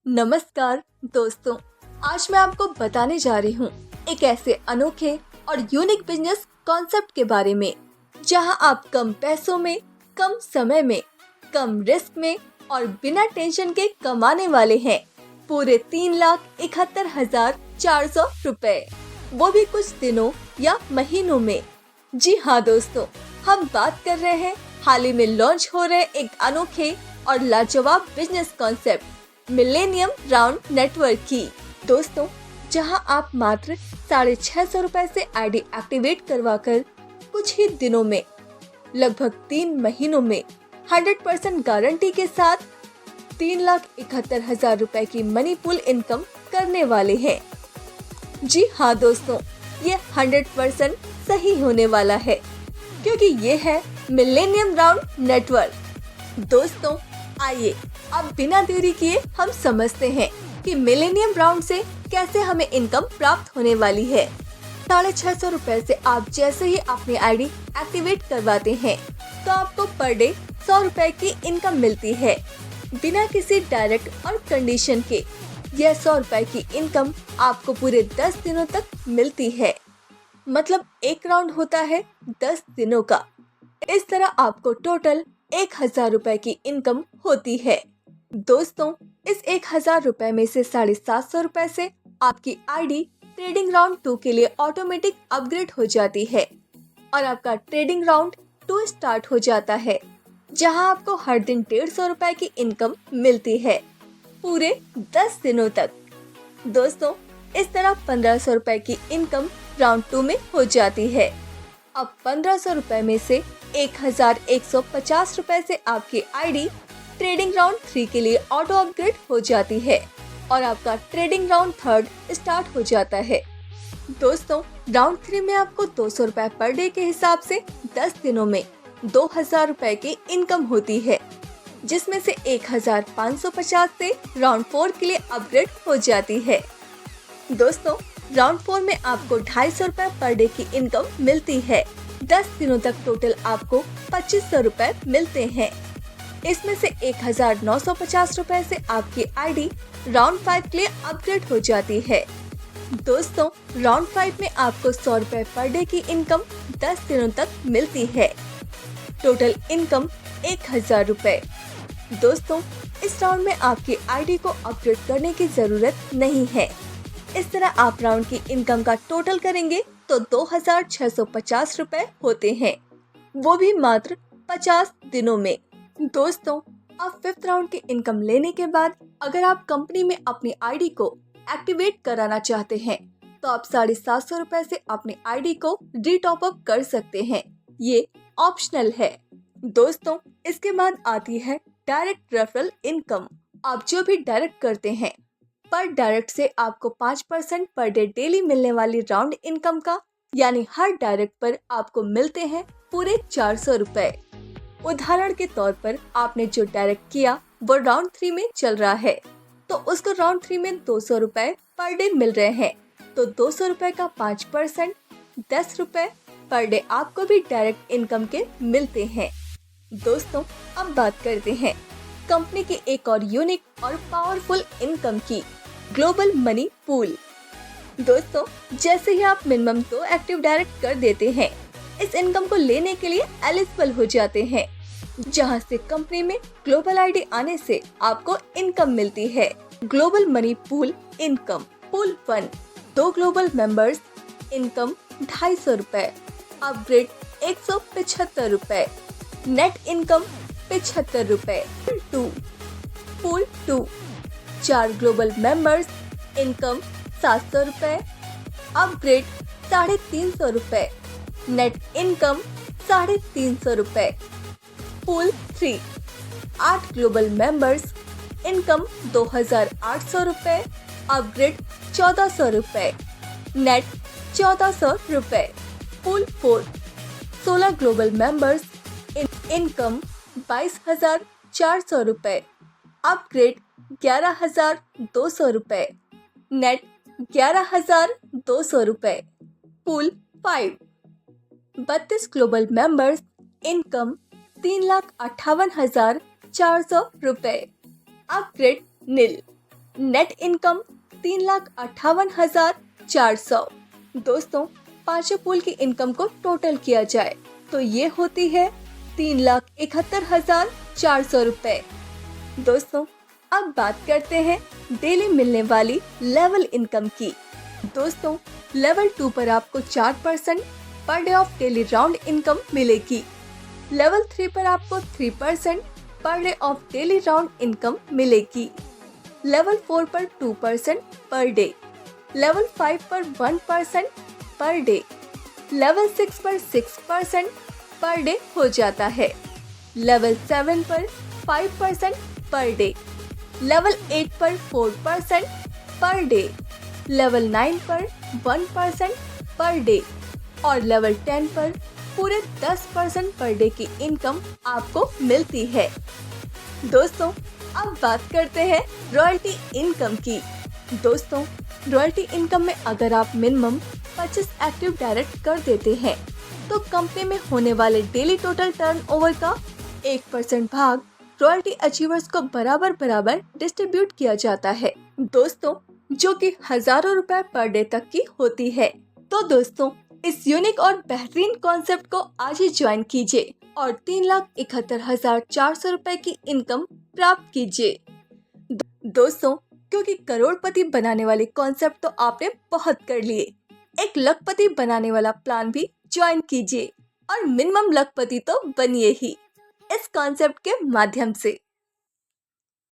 नमस्कार दोस्तों, आज मैं आपको बताने जा रही हूँ एक ऐसे अनोखे और यूनिक बिजनेस कॉन्सेप्ट के बारे में जहां आप कम पैसों में, कम समय में, कम रिस्क में और बिना टेंशन के कमाने वाले हैं पूरे 3,71,400 रुपए, वो भी कुछ दिनों या महीनों में। जी हाँ दोस्तों, हम बात कर रहे हैं हाल ही में लॉन्च हो रहे एक अनोखे और लाजवाब business concept millennium round network की। दोस्तों, जहां आप मात्र 650 रुपए से आईडी एक्टिवेट करवाकर कुछ ही दिनों में, लगभग 3 महीनों में 100% गारंटी के साथ 3,71,000 रुपए की मनी पूल इनकम करने वाले हैं। जी हाँ दोस्तों, ये 100% सही होने वाला है क्योंकि ये है मिलेनियम राउंड नेटवर्क। दोस्तों, आइए अब बिना देरी किए हम समझते हैं कि मिलेनियम राउंड से कैसे हमें इनकम प्राप्त होने वाली है। 650 रुपए से आप जैसे ही अपनी आईडी एक्टिवेट करवाते हैं तो आपको पर डे 100 रुपए की इनकम मिलती है बिना किसी डायरेक्ट और कंडीशन के। यह 100 रुपए की इनकम आपको पूरे 10 दिनों तक मिलती है, मतलब एक राउंड होता है 10 दिनों का। इस तरह आपको टोटल 1,000 रुपए की इनकम होती है। दोस्तों, इस 1,000 रुपए में से 750 रुपए से आपकी आईडी ट्रेडिंग राउंड 2 के लिए ऑटोमेटिक अपग्रेड हो जाती है और आपका ट्रेडिंग राउंड 2 स्टार्ट हो जाता है, जहां आपको हर दिन 150 रुपए की इनकम मिलती है पूरे 10 दिनों तक। दोस्तों, इस तरह 1,500 रुपए की इनकम राउंड 2 में हो जाती है। अब 1,500 रुपए में से 1,150 रुपए से आपकी आईडी ट्रेडिंग राउंड 3 के लिए ऑटो अपग्रेड हो जाती है और आपका ट्रेडिंग राउंड 3 स्टार्ट हो जाता है। दोस्तों, राउंड 3 में आपको 200 रुपए पर डे के हिसाब से 10 दिनों में 2,000 रुपए की इनकम होती है, जिसमें से 1,550 से राउंड 4 के लिए अपग्रेड हो जाती है। दोस्तों, राउंड 4 में आपको 250 रुपए पर डे की इनकम मिलती है। 10 दिनों तक टोटल आपको 2,500 रुपए मिलते हैं। इसमें से 1,950 रुपए से आपकी आईडी राउंड 5 के लिए अपग्रेड हो जाती है। दोस्तों, राउंड 5 में आपको 100 रुपए पर डे की इनकम 10 दिनों तक मिलती है। टोटल इनकम 1,000 रुपए। दोस्तों, इस राउंड में आपकी आईडी को अपग्रेड करने की जरूरत नहीं है। इस तरह आप राउंड की इनकम का टोटल करेंगे तो 2,650 रुपए होते हैं, वो भी मात्र 50 दिनों में। दोस्तों, अब 5th राउंड की इनकम लेने के बाद अगर आप कंपनी में अपनी आईडी को एक्टिवेट कराना चाहते हैं तो आप 750 रुपए से अपनी आईडी को री टॉप अप कर सकते हैं। ये ऑप्शनल है। दोस्तों, इसके बाद आती है डायरेक्ट रेफरल इनकम। आप जो भी डायरेक्ट करते हैं, पर डायरेक्ट से आपको 5% पर डे डेली मिलने वाली राउंड इनकम का, यानी हर डायरेक्ट पर आपको मिलते हैं पूरे 400 रुपए। उदाहरण के तौर पर आपने जो डायरेक्ट किया वो राउंड 3 में चल रहा है तो उसको राउंड 3 में 200 रुपए पर डे मिल रहे हैं, तो 200 रुपए का 5% 10 रुपए पर डे आपको भी डायरेक्ट इनकम के मिलते हैं। दोस्तों, अब बात करते हैं कंपनी की एक और यूनिक और पावरफुल इनकम की, ग्लोबल मनी पूल। दोस्तों, जैसे ही आप मिनिमम 2 एक्टिव डायरेक्ट कर देते हैं, इस इनकम को लेने के लिए एलिजिबल हो जाते हैं, जहां से कंपनी में ग्लोबल आईडी आने से आपको इनकम मिलती है। Global money pool income. Pool 1, 2 global members, income 250 रुपए, अपग्रेड 175 रुपए, नेट इनकम 75 रुपए। पूल 2, 4 ग्लोबल मेंबर्स, इनकम 700 रुपए, अपग्रेड 350 रुपए, नेट इनकम 350 रुपए। पूल 3, 8 ग्लोबल मेंबर्स, इनकम 2,800 रुपए, अपग्रेड 1,400 रुपए, नेट 1,400 रुपए। पूल 4, 16 ग्लोबल मेंबर्स, इनकम 22,400 रुपए, अपग्रेड 11,200 रुपए, नेट 11,200 रुपए। पूल 5, 32 ग्लोबल मेंबर्स, इनकम 3,58,400 रुपए, अपग्रेड निल। Net income 3,58,400। दोस्तों, पांचों पूल की इनकम को टोटल किया जाए तो ये होती है 3,71,400 रुपए। दोस्तों, अब बात करते हैं डेली मिलने वाली लेवल इनकम की। दोस्तों, लेवल 2 पर आपको 4% per day of daily round income मिलेगी। लेवल 3 पर आपको 3% per day of daily round income मिलेगी। लेवल 4 पर 2% पर डे। लेवल 5 पर 1% पर डे। लेवल 6 पर 6% पर डे हो जाता है। लेवल 7 पर 5% पर डे। लेवल 8 पर 4% पर डे। लेवल 9 पर 1% पर डे और लेवल 10 पर पूरे 10% पर डे की इनकम आपको मिलती है। दोस्तों, अब बात करते हैं रॉयल्टी इनकम की। दोस्तों, रॉयल्टी इनकम में अगर आप मिनिमम 25 एक्टिव डायरेक्ट कर देते हैं तो कंपनी में होने वाले डेली टोटल टर्नओवर का 1% भाग रॉयल्टी अचीवर्स को बराबर बराबर डिस्ट्रीब्यूट किया जाता है। दोस्तों, जो कि हजारों रुपए पर डे तक की होती है। तो दोस्तों, इस यूनिक और बेहतरीन कॉन्सेप्ट को आज ही ज्वाइन कीजिए और 3,71,400 रुपए की इनकम प्राप्त कीजिए। दोस्तों, क्योंकि करोड़पति बनाने वाले कॉन्सेप्ट तो आपने बहुत कर लिए, एक लखपति बनाने वाला प्लान भी ज्वाइन कीजिए और मिनिमम लखपति तो बनिए ही इस कॉन्सेप्ट के माध्यम से।